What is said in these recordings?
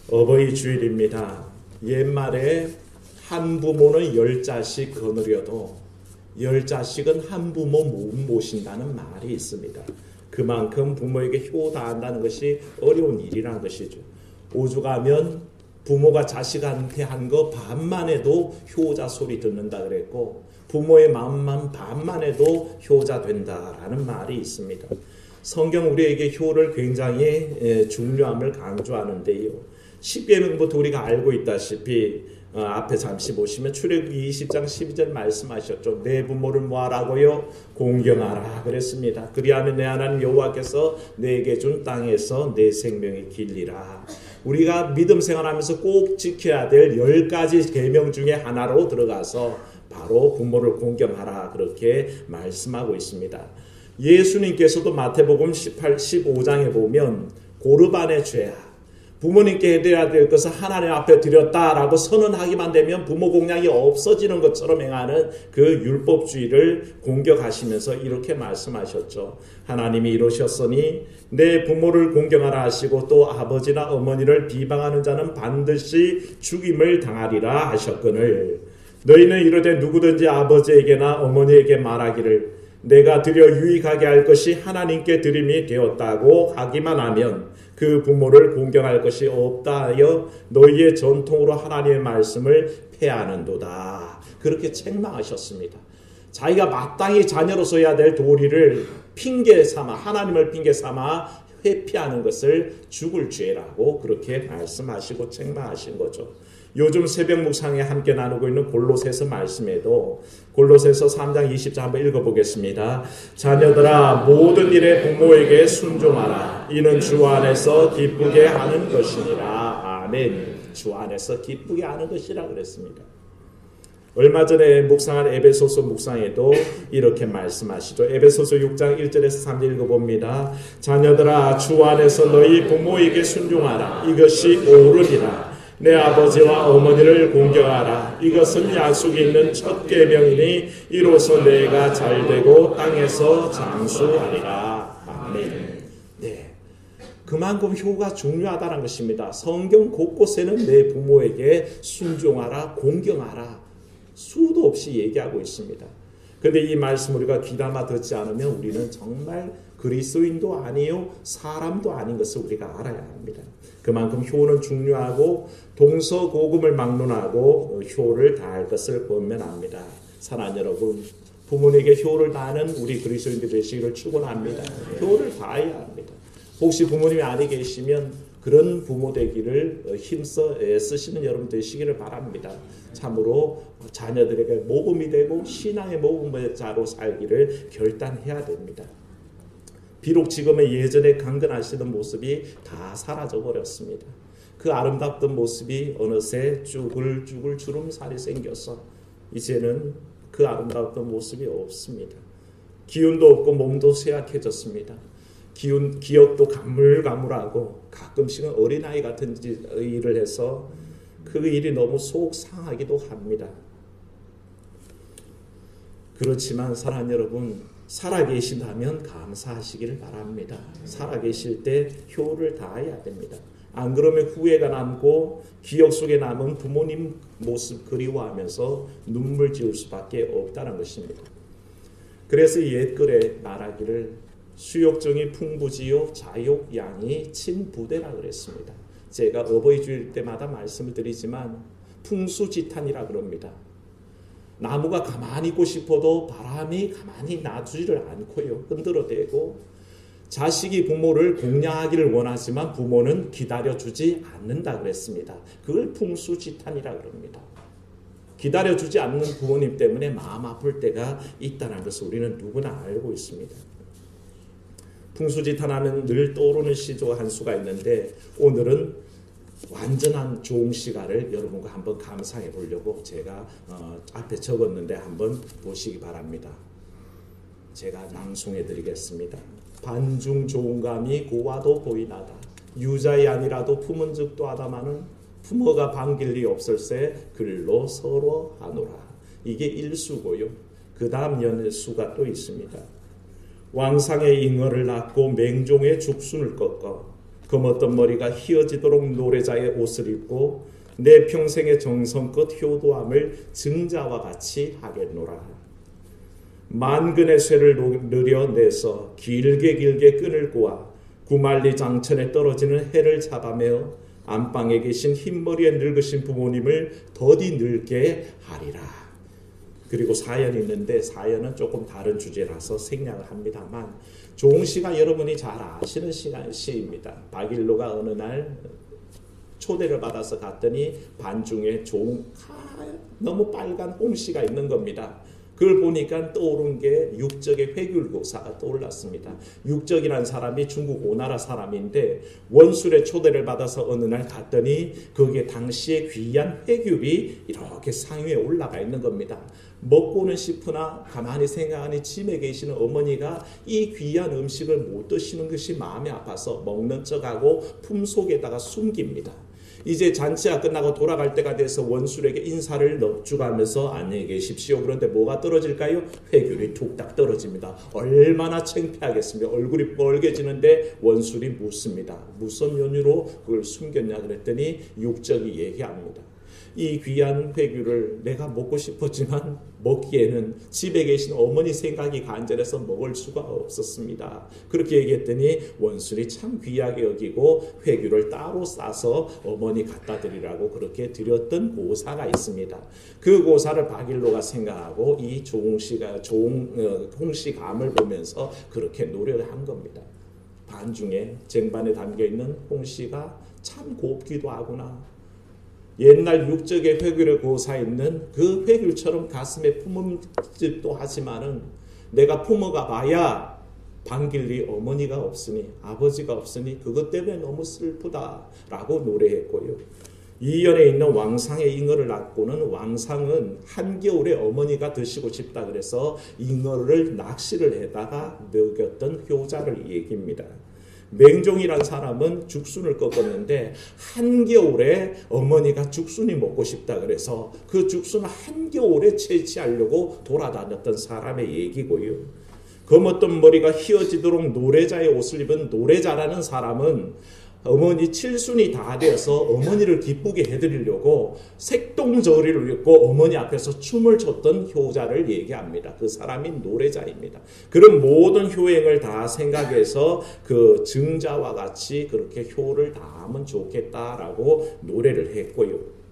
어버이 주일입니다. 옛말에 한 부모는 10자식 거느려도 10자식은 한 부모 못 모신다는 말이 있습니다. 그만큼 부모에게 효 다한다는 것이 어려운 일이라는 것이죠. 오죽하면 부모가 자식한테 한 거 반만 해도 효자 소리 듣는다 그랬고, 부모의 마음만 반만 해도 효자 된다라는 말이 있습니다. 성경 우리에게 효를 굉장히 중요함을 강조하는데요. 10계명부터 우리가 알고 있다시피 앞에 잠시 보시면 출애굽기 20장 12절 말씀하셨죠. 내 부모를 뭐하라고요? 공경하라 그랬습니다. 그리하면 내 하나님 여호와께서 내게 준 땅에서 내 생명이 길리라. 우리가 믿음 생활하면서 꼭 지켜야 될 10가지 계명 중에 하나로 들어가서 바로 부모를 공경하라 그렇게 말씀하고 있습니다. 예수님께서도 마태복음 15장에 보면 고르반의 죄악, 부모님께 해야 될 것을 하나님 앞에 드렸다라고 선언하기만 되면 부모 공양이 없어지는 것처럼 행하는 그 율법주의를 공격하시면서 이렇게 말씀하셨죠. 하나님이 이러셨으니 내 부모를 공경하라 하시고 또 아버지나 어머니를 비방하는 자는 반드시 죽임을 당하리라 하셨거늘 너희는 이르되 누구든지 아버지에게나 어머니에게 말하기를 내가 드려 유익하게 할 것이 하나님께 드림이 되었다고 하기만 하면 그 부모를 공경할 것이 없다 하여 너희의 전통으로 하나님의 말씀을 폐하는도다. 그렇게 책망하셨습니다. 자기가 마땅히 자녀로서 해야 될 도리를 핑계 삼아, 하나님을 핑계 삼아 회피하는 것을 죽을 죄라고 그렇게 말씀하시고 책망하신 거죠. 요즘 새벽 묵상에 함께 나누고 있는 골로새서 말씀에도 골로새서 3장 20절 한번 읽어보겠습니다. 자녀들아 모든 일에 부모에게 순종하라. 이는 주 안에서 기쁘게 하는 것이니라. 아멘. 주 안에서 기쁘게 하는 것이라 그랬습니다. 얼마 전에 묵상한 에베소서 묵상에도 이렇게 말씀하시죠. 에베소서 6장 1절에서 3절 읽어봅니다. 자녀들아 주 안에서 너희 부모에게 순종하라. 이것이 옳으니라. 내 아버지와 어머니를 공경하라. 이것은 약속이 있는 첫 계명이니 이로써 내가 잘되고 땅에서 장수하리라. 아멘. 네, 그만큼 효가 중요하다는 것입니다. 성경 곳곳에는 내 부모에게 순종하라, 공경하라 수도 없이 얘기하고 있습니다. 그런데 이 말씀 우리가 귀담아 듣지 않으면 우리는 정말 그리스도인도 아니요 사람도 아닌 것을 우리가 알아야 합니다. 그만큼 효는 중요하고 동서고금을 막론하고 효를 다할 것을 권면합니다. 사랑하는 여러분, 부모에게 효를 다하는 우리 그리스도인들 되시기를 축원합니다. 효를 다해야 합니다. 혹시 부모님이 아니 계시면 그런 부모 되기를 힘써 애쓰시는 여러분 되시기를 바랍니다. 참으로 자녀들에게 모범이 되고 신앙의 모범자로 살기를 결단해야 됩니다. 비록 지금의 예전에 강건하시던 모습이 다 사라져 버렸습니다. 그 아름답던 모습이 어느새 쭈글쭈글 주름살이 생겨서 이제는 그 아름다웠던 모습이 없습니다. 기운도 없고 몸도 쇠약해졌습니다. 기억도 가물가물하고 가끔씩은 어린아이 같은 일을 해서 그 일이 너무 속상하기도 합니다. 그렇지만 사랑하는 여러분, 살아계신다면 감사하시기를 바랍니다. 살아계실 때 효를 다해야 됩니다. 안 그러면 후회가 남고 기억 속에 남은 부모님 모습 그리워하면서 눈물 지을 수밖에 없다는 것입니다. 그래서 옛글에 말하기를 수욕정이 풍부지요 자욕양이 친부대라 그랬습니다. 제가 어버이 주일 때마다 말씀을 드리지만 풍수지탄이라 그럽니다. 나무가 가만히 있고 싶어도 바람이 가만히 놔주지를 않고요. 흔들어대고 자식이 부모를 공양하기를 원하지만 부모는 기다려주지 않는다 그랬습니다. 그걸 풍수지탄이라 그럽니다. 기다려주지 않는 부모님 때문에 마음 아플 때가 있다는 것을 우리는 누구나 알고 있습니다. 풍수지탄하면 늘 떠오르는 시조가 한 수가 있는데 오늘은 완전한 종시가를 여러분과 한번 감상해 보려고 제가 앞에 적었는데 한번 보시기 바랍니다. 제가 낭송해 드리겠습니다. 반중 좋은 감이 고와도 보이나다. 유자이 아니라도 품은 즉도 하다마는 부모가 반길 리 없을세 글로 서로 하노라. 이게 1수고요. 그 다음 연수가 또 있습니다. 왕상의 잉어를 낳고 맹종의 죽순을 꺾어 검었던 머리가 희어지도록 노래자의 옷을 입고 내 평생의 정성껏 효도함을 증자와 같이 하겠노라. 만근의 쇠를 늘여내서 길게 끈을 꼬아 구말리 장천에 떨어지는 해를 잡아매어 안방에 계신 흰머리에 늙으신 부모님을 더디 늙게 하리라. 그리고 사연이 있는데 사연은 조금 다른 주제라서 생략을 합니다만 조홍씨가 여러분이 잘 아시는 시입니다. 박일로가 어느 날 초대를 받아서 갔더니 반중에 너무 빨간 홍씨가 있는 겁니다. 그걸 보니까 떠오른 게 육적의 회귤고사가 떠올랐습니다. 육적이라는 사람이 중국 오나라 사람인데 원술의 초대를 받아서 어느 날 갔더니 거기에 당시에 귀한 회귤이 이렇게 상위에 올라가 있는 겁니다. 먹고는 싶으나 가만히 생각하니 집에 계시는 어머니가 이 귀한 음식을 못 드시는 것이 마음이 아파서 먹는 척하고 품속에다가 숨깁니다. 이제 잔치가 끝나고 돌아갈 때가 돼서 원술에게 인사를 넙죽하면서 안녕히 계십시오. 그런데 뭐가 떨어질까요? 회귤이 툭딱 떨어집니다. 얼마나 창피하겠습니까? 얼굴이 빨개지는데 원술이 묻습니다. 무슨 연유로 그걸 숨겼냐 그랬더니 육적이 얘기합니다. 이 귀한 회귤을 내가 먹고 싶었지만 먹기에는 집에 계신 어머니 생각이 간절해서 먹을 수가 없었습니다. 그렇게 얘기했더니 원술이 참 귀하게 여기고 회귤을 따로 싸서 어머니 갖다 드리라고 그렇게 드렸던 고사가 있습니다. 그 고사를 박일로가 생각하고 이 홍씨 감을 보면서 그렇게 노래를 한 겁니다. 반중에 쟁반에 담겨있는 홍씨가 참 곱기도 하구나. 옛날 육적의 회귤에 고사있는 그 회귤처럼 가슴에 품음짓도 하지만은 내가 품어가 봐야 반길리 어머니가 없으니 아버지가 없으니 그것 때문에 너무 슬프다라고 노래했고요. 이연에 있는 왕상의 잉어를 낳고는 왕상은 한겨울에 어머니가 드시고 싶다 그래서 잉어를 낚시를 해다가 먹였던 효자를 얘기합니다. 맹종이란 사람은 죽순을 꺾었는데 한겨울에 어머니가 죽순이 먹고 싶다 그래서 그 죽순을 한겨울에 채취하려고 돌아다녔던 사람의 얘기고요. 검었던 머리가 휘어지도록 노래자의 옷을 입은 노래자라는 사람은 어머니 칠순이 다 되어서 어머니를 기쁘게 해드리려고 색동저리를 입고 어머니 앞에서 춤을 췄던 효자를 얘기합니다. 그 사람이 노래자입니다. 그런 모든 효행을 다 생각해서 그 증자와 같이 그렇게 효를 다하면 좋겠다라고 노래를 했고요.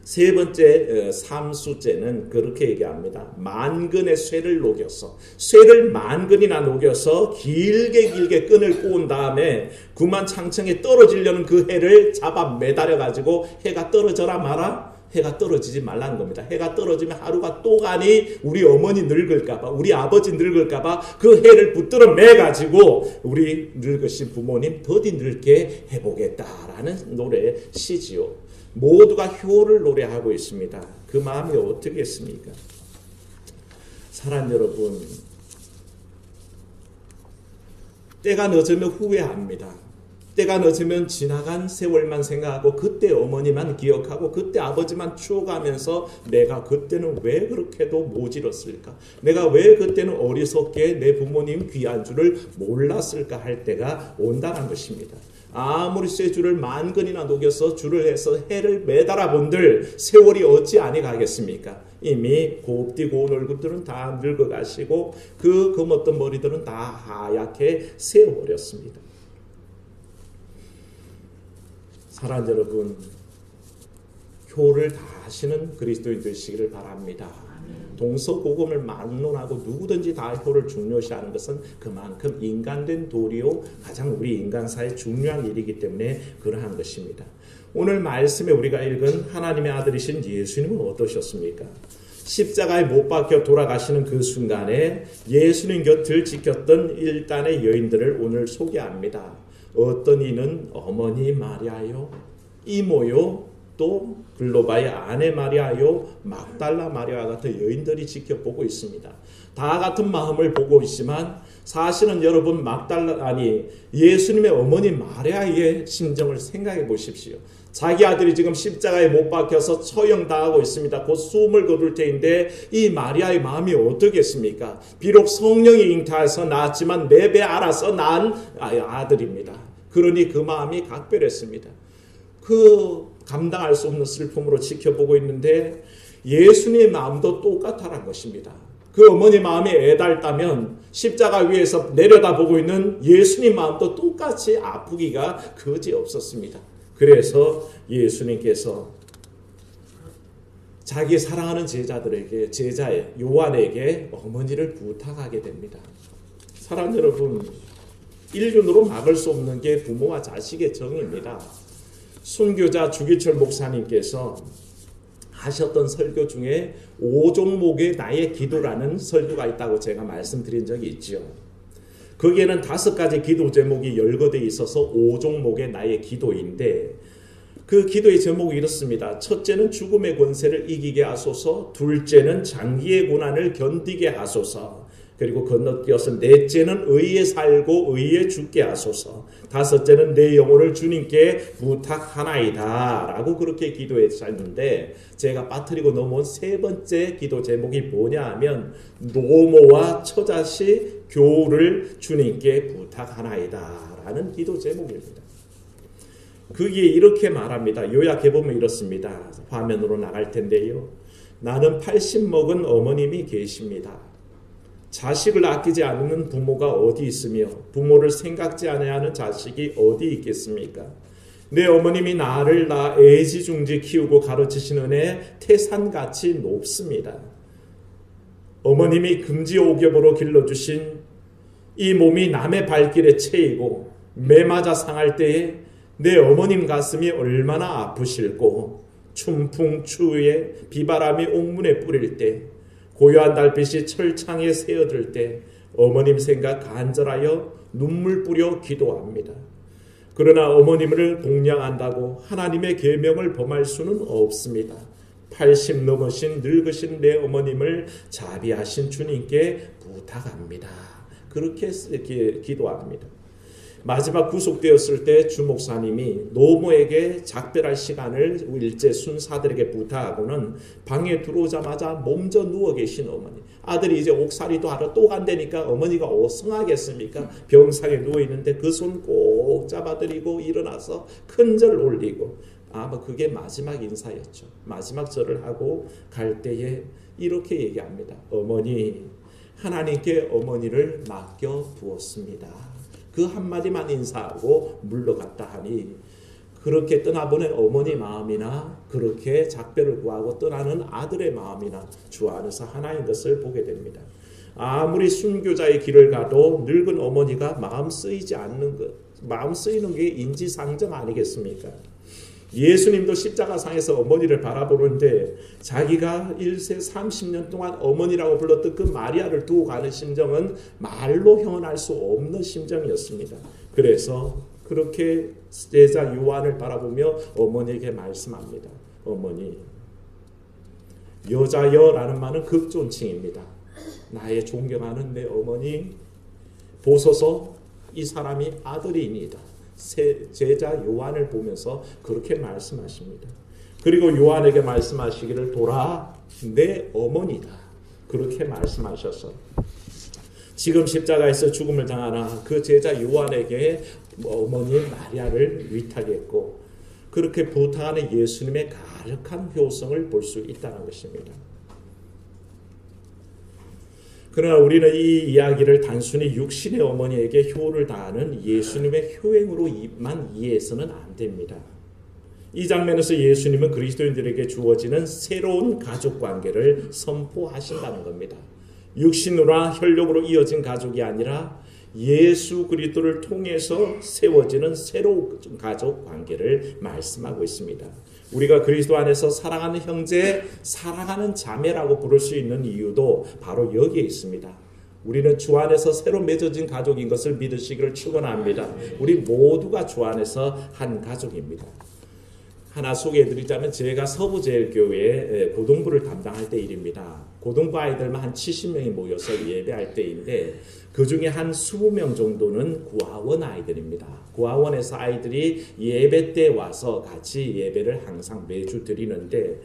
세 번째 삼수제는 그렇게 얘기합니다. 만근의 쇠를 녹여서 쇠를 만근이나 녹여서 길게 끈을 꼬은 다음에 구만 창청에 떨어지려는 그 해를 잡아 매달려 가지고 해가 떨어져라 마라. 해가 떨어지지 말라는 겁니다. 해가 떨어지면 하루가 또 가니 우리 어머니 늙을까봐 우리 아버지 늙을까봐 그 해를 붙들어 매가지고 우리 늙으신 부모님 더디 늙게 해보겠다라는 노래 시지요. 모두가 효를 노래하고 있습니다. 그 마음이 어떻겠습니까? 사랑 여러분, 때가 늦으면 후회합니다. 때가 늦으면 지나간 세월만 생각하고 그때 어머니만 기억하고 그때 아버지만 추억하면서 내가 그때는 왜 그렇게도 모질었을까? 내가 왜 그때는 어리석게 내 부모님 귀한 줄을 몰랐을까 할 때가 온다는 것입니다. 아무리 쇠줄을 만근이나 녹여서 줄을 해서 해를 매달아 본들 세월이 어찌 아니 가겠습니까? 이미 곱디 고운 얼굴들은 다 늙어가시고 그 검었던 머리들은 다 하얗게 새어버렸습니다. 사랑 여러분, 효를 다하시는 그리스도인 되시기를 바랍니다. 동서고금을 막론하고 누구든지 다 효를 중요시하는 것은 그만큼 인간된 도리요 가장 우리 인간사의 중요한 일이기 때문에 그러한 것입니다. 오늘 말씀에 우리가 읽은 하나님의 아들이신 예수님은 어떠셨습니까? 십자가에 못 박혀 돌아가시는 그 순간에 예수님 곁을 지켰던 일단의 여인들을 오늘 소개합니다. 어떤 이는 어머니 마리아요, 이모요, 또 글로바의 아내 마리아요, 막달라 마리아와 같은 여인들이 지켜보고 있습니다. 다 같은 마음을 보고 있지만 사실은 여러분 예수님의 어머니 마리아의 심정을 생각해 보십시오. 자기 아들이 지금 십자가에 못 박혀서 처형당하고 있습니다. 곧 숨을 거둘 때인데 이 마리아의 마음이 어떻겠습니까? 비록 성령이 잉태해서 낳았지만 내 배 알아서 낳은 아들입니다. 그러니 그 마음이 각별했습니다. 그 감당할 수 없는 슬픔으로 지켜보고 있는데 예수님의 마음도 똑같다는 것입니다. 그 어머니 마음이 애달다면 십자가 위에서 내려다보고 있는 예수님 마음도 똑같이 아프기가 그지없었습니다. 그래서 예수님께서 자기 사랑하는 제자들에게, 제자 요한에게 어머니를 부탁하게 됩니다. 사랑 여러분, 인륜으로 막을 수 없는 게 부모와 자식의 정입니다. 순교자 주기철 목사님께서 하셨던 설교 중에 5종목의 나의 기도라는 설교가 있다고 제가 말씀드린 적이 있죠. 거기에는 5가지 기도 제목이 열거되어 있어서 5종목의 나의 기도인데 그 기도의 제목이 이렇습니다. 첫째는 죽음의 권세를 이기게 하소서, 둘째는 장기의 고난을 견디게 하소서, 그리고 건너뛰어서 넷째는 의에 살고 의에 죽게 하소서, 다섯째는 내 영혼을 주님께 부탁하나이다 라고 그렇게 기도했었는데 제가 빠뜨리고 넘어온 세 번째 기도 제목이 뭐냐 하면 노모와 처자식 교우를 주님께 부탁하나이다 라는 기도 제목입니다. 거기에 이렇게 말합니다. 요약해보면 이렇습니다. 화면으로 나갈 텐데요. 나는 80 먹은 어머님이 계십니다. 자식을 아끼지 않는 부모가 어디 있으며 부모를 생각지 않아야 하는 자식이 어디 있겠습니까? 내 어머님이 나를 애지중지 키우고 가르치시는 애 태산같이 높습니다. 어머님이 금지옥엽으로 길러주신 이 몸이 남의 발길에 채이고 매맞아 상할 때에 내 어머님 가슴이 얼마나 아프실고 춘풍 추위에 비바람이 옥문에 뿌릴 때 고요한 달빛이 철창에 새어들 때 어머님 생각 간절하여 눈물 뿌려 기도합니다. 그러나 어머님을 공양한다고 하나님의 계명을 범할 수는 없습니다. 80 넘으신 늙으신 내 어머님을 자비하신 주님께 부탁합니다. 그렇게 기도합니다. 마지막 구속되었을 때 주목사님이 노모에게 작별할 시간을 일제 순사들에게 부탁하고는 방에 들어오자마자 몸져 누워 계신 어머니, 아들이 이제 옥살이도 하러 또 간다니까 어머니가 어성하겠습니까? 병상에 누워있는데 그 손 꼭 잡아드리고 일어나서 큰절 올리고, 아마 그게 마지막 인사였죠. 마지막 절을 하고 갈 때에 이렇게 얘기합니다. 어머니, 하나님께 어머니를 맡겨 두었습니다. 그 한마디만 인사하고 물러갔다 하니 그렇게 떠나보낸 어머니 마음이나 그렇게 작별을 구하고 떠나는 아들의 마음이나 주 안에서 하나인 것을 보게 됩니다. 아무리 순교자의 길을 가도 늙은 어머니가 마음 쓰이지 않는 것, 마음 쓰이는 게 인지상정 아니겠습니까? 예수님도 십자가상에서 어머니를 바라보는데 자기가 1세 30년 동안 어머니라고 불렀던 그 마리아를 두고 가는 심정은 말로 형언할 수 없는 심정이었습니다. 그래서 그렇게 제자 요한을 바라보며 어머니에게 말씀합니다. 어머니, 여자여라는 말은 극존칭입니다. 나의 존경하는 내 어머니 보소서, 이 사람이 아들이니이다. 제자 요한을 보면서 그렇게 말씀하십니다. 그리고 요한에게 말씀하시기를 돌아 내 어머니다. 그렇게 말씀하셔서 지금 십자가에서 죽음을 당하나 그 제자 요한에게 어머니 마리아를 위탁했고 그렇게 부탁하는 예수님의 가력한 효성을 볼 수 있다는 것입니다. 그러나 우리는 이 이야기를 단순히 육신의 어머니에게 효를 다하는 예수님의 효행으로만 이해해서는 안 됩니다. 이 장면에서 예수님은 그리스도인들에게 주어지는 새로운 가족관계를 선포하신다는 겁니다. 육신으로나 혈육으로 이어진 가족이 아니라 예수 그리스도를 통해서 세워지는 새로운 가족관계를 말씀하고 있습니다. 우리가 그리스도 안에서 사랑하는 형제, 사랑하는 자매라고 부를 수 있는 이유도 바로 여기에 있습니다. 우리는 주 안에서 새로 맺어진 가족인 것을 믿으시기를 축원합니다. 우리 모두가 주 안에서 한 가족입니다. 하나 소개해드리자면 제가 서부제일교회 고등부를 담당할 때 일입니다. 고등부 아이들만 한 70명이 모여서 예배할 때인데 그 중에 한 20명 정도는 구하원 아이들입니다. 구하원에서 아이들이 예배 때 와서 같이 예배를 항상 매주 드리는데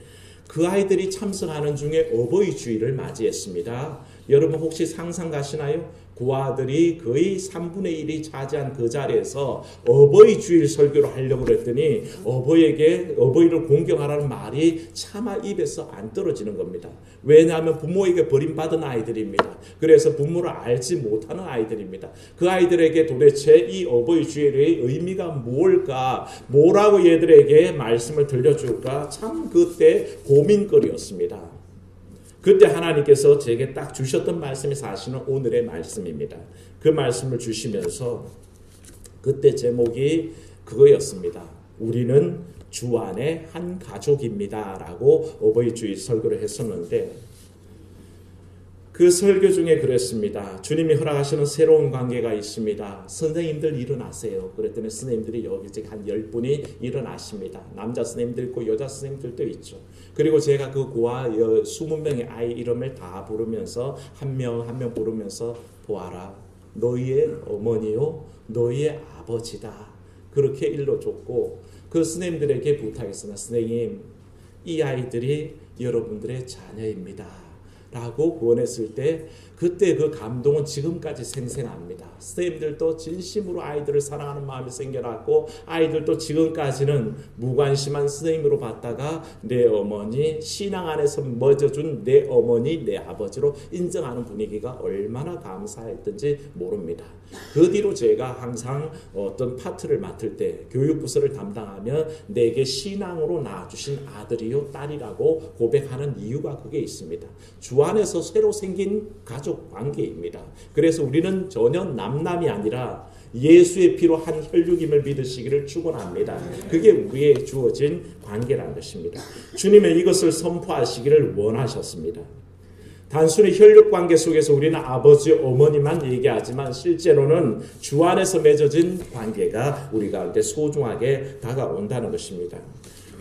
그 아이들이 참석하는 중에 어버이 주일을 맞이했습니다. 여러분 혹시 상상 가시나요? 고아들이 거의 3분의 1이 차지한 그 자리에서 어버이 주일 설교를 하려고 그랬더니 어버이를 공경하라는 말이 차마 입에서 안 떨어지는 겁니다. 왜냐하면 부모에게 버림받은 아이들입니다. 그래서 부모를 알지 못하는 아이들입니다. 그 아이들에게 도대체 이 어버이 주일의 의미가 뭘까? 뭐라고 얘들에게 말씀을 들려줄까? 참 그때 고민거리였습니다. 그때 하나님께서 제게 딱 주셨던 말씀이 사실은 오늘의 말씀입니다. 그 말씀을 주시면서 그때 제목이 그거였습니다. 우리는 주 안에 한 가족입니다. 라고 어버이 주일 설교를 했었는데 그 설교 중에 그랬습니다. 주님이 허락하시는 새로운 관계가 있습니다. 선생님들 일어나세요. 그랬더니 선생님들이 여기 한 10분이 일어나십니다. 남자 선생님들 있고 여자 선생님들도 있죠. 그리고 제가 그 고아 20명의 아이 이름을 다 부르면서 한 명 한 명 부르면서 보아라. 너희의 어머니요. 너희의 아버지다. 그렇게 일러줬고 그 선생님들에게 부탁했습니다. 선생님, 이 아이들이 여러분들의 자녀입니다. 라고 구원했을 때 그때 그 감동은 지금까지 생생합니다. 선생님들도 진심으로 아이들을 사랑하는 마음이 생겨났고 아이들도 지금까지는 무관심한 선생님으로 봤다가 내 어머니, 신앙 안에서 맺어준 내 어머니, 내 아버지로 인정하는 분위기가 얼마나 감사했던지 모릅니다. 그 뒤로 제가 항상 어떤 파트를 맡을 때 교육부서를 담당하면 내게 신앙으로 낳아주신 아들이요 딸이라고 고백하는 이유가 그게 있습니다. 주 안에서 새로 생긴 가족 관계입니다. 그래서 우리는 전혀 남남이 아니라 예수의 피로 한 혈육임을 믿으시기를 축원합니다. 그게 우리에게 주어진 관계라는 것입니다. 주님은 이것을 선포하시기를 원하셨습니다. 단순히 혈육관계 속에서 우리는 아버지, 어머니만 얘기하지만 실제로는 주 안에서 맺어진 관계가 우리 가운데 소중하게 다가온다는 것입니다.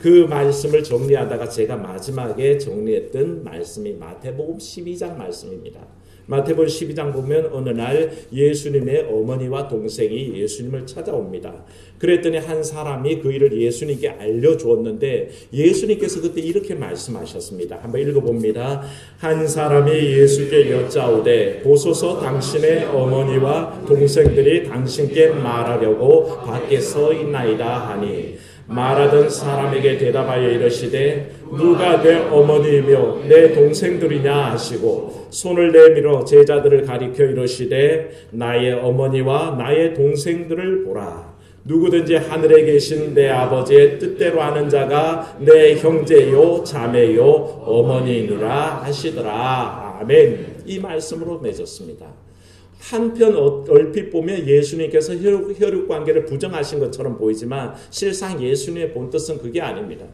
그 말씀을 정리하다가 제가 마지막에 정리했던 말씀이 마태복음 12장 말씀입니다. 마태복음 12장 보면 어느 날 예수님의 어머니와 동생이 예수님을 찾아옵니다. 그랬더니 한 사람이 그 일을 예수님께 알려주었는데 예수님께서 그때 이렇게 말씀하셨습니다. 한번 읽어봅니다. 한 사람이 예수께 여짜오되 보소서 당신의 어머니와 동생들이 당신께 말하려고 밖에 서 있나이다 하니 말하던 사람에게 대답하여 이르시되 누가 내 어머니이며 내 동생들이냐 하시고 손을 내밀어 제자들을 가리켜 이르시되 나의 어머니와 나의 동생들을 보라. 누구든지 하늘에 계신 내 아버지의 뜻대로 하는 자가 내 형제요 자매요 어머니이니라 하시더라. 아멘. 이 말씀으로 맺었습니다. 한편 얼핏 보면 예수님께서 혈육관계를 부정하신 것처럼 보이지만 실상 예수님의 본뜻은 그게 아닙니다.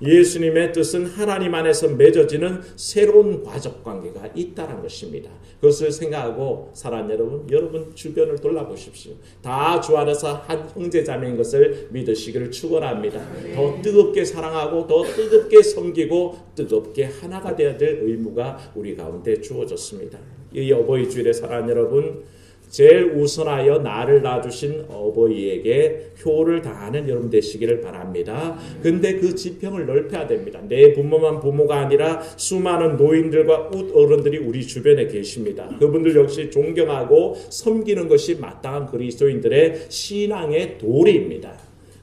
예수님의 뜻은 하나님 안에서 맺어지는 새로운 가족관계가 있다는 것입니다. 그것을 생각하고 사랑하는 여러분 주변을 돌아보십시오. 다 주 안에서 한 형제자매인 것을 믿으시기를 축원합니다. 더 뜨겁게 사랑하고 더 뜨겁게 섬기고 뜨겁게 하나가 되어야 될 의무가 우리 가운데 주어졌습니다. 이 어버이 주일에 사랑하는 여러분, 제일 우선하여 나를 낳아주신 어버이에게 효를 다하는 여러분 되시기를 바랍니다. 근데 그 지평을 넓혀야 됩니다. 내 부모만 부모가 아니라 수많은 노인들과 어른들이 우리 주변에 계십니다. 그분들 역시 존경하고 섬기는 것이 마땅한 그리스도인들의 신앙의 도리입니다.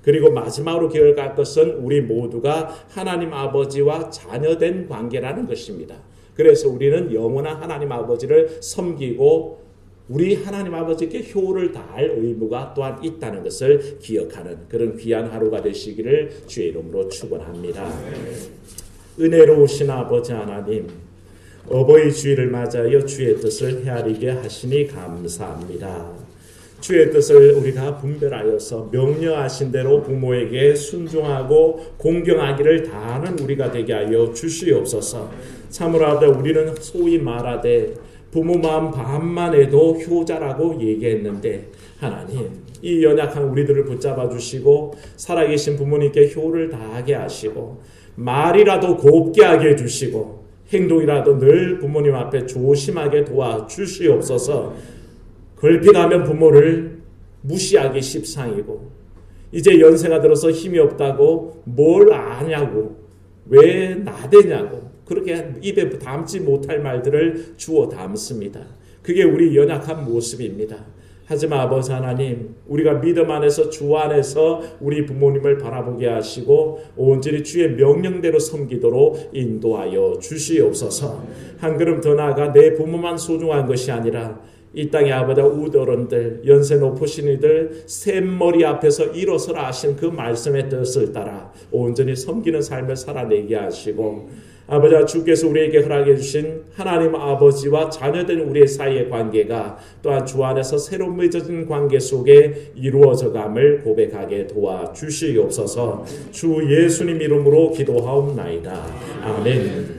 그리고 마지막으로 기억할 것은 우리 모두가 하나님 아버지와 자녀된 관계라는 것입니다. 그래서 우리는 영원한 하나님 아버지를 섬기고 우리 하나님 아버지께 효를 다할 의무가 또한 있다는 것을 기억하는 그런 귀한 하루가 되시기를 주의 이름으로 축원합니다. 은혜로우신 아버지 하나님, 어버이 주일을 맞아여 주의 뜻을 헤아리게 하시니 감사합니다. 주의 뜻을 우리가 분별하여서 명령하신 대로 부모에게 순종하고 공경하기를 다하는 우리가 되게 하여 주시옵소서. 참으로 우리는 소위 말하되 부모 마음 반만 해도 효자라고 얘기했는데 하나님, 이 연약한 우리들을 붙잡아 주시고 살아계신 부모님께 효를 다하게 하시고 말이라도 곱게 하게 해주시고 행동이라도 늘 부모님 앞에 조심하게 도와주시옵소서. 걸핏하면 부모를 무시하기 십상이고 이제 연세가 들어서 힘이 없다고 뭘 아냐고 왜 나대냐고 그렇게 입에 담지 못할 말들을 주워 담습니다. 그게 우리 연약한 모습입니다. 하지만 아버지 하나님, 우리가 믿음 안에서 주 안에서 우리 부모님을 바라보게 하시고 온전히 주의 명령대로 섬기도록 인도하여 주시옵소서. 한 걸음 더 나아가 내 부모만 소중한 것이 아니라 이 땅의 아버지 우더런들, 연세 높으신 이들 샘머리 앞에서 일어서라 하신 그 말씀의 뜻을 따라 온전히 섬기는 삶을 살아내게 하시고, 아버지 주께서 우리에게 허락해 주신 하나님 아버지와 자녀된 우리의 사이의 관계가 또한 주 안에서 새로 맺어진 관계 속에 이루어져감을 고백하게 도와주시옵소서. 주 예수님 이름으로 기도하옵나이다. 아멘.